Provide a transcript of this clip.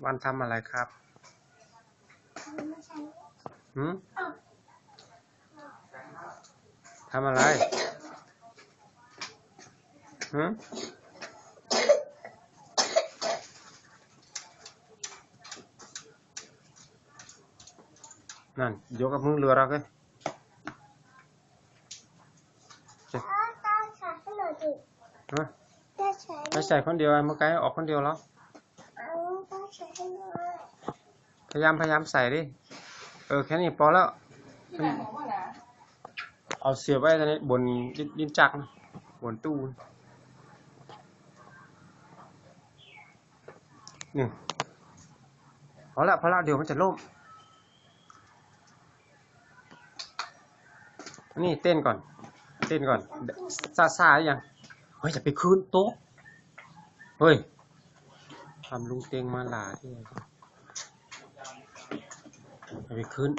วันทำอะไรครับทำอะไรนั่นยกกับมือเรือเราเลยไม่ใส่คนเดียวเมื่อกี้ออกคนเดียวแล้วพยายามใส่ดิแค่นี้พอแล้วเอาเสียบไว้ตรงนี้บนดินจักรบนตู้นี่พอละเดี๋ยวมันจะล่มนี่เต้นก่อนซาอย่างเฮ้ยจะไปคืนโต๊ะเฮ้ยทำลุงเต็งมาหลาที่ไปคืน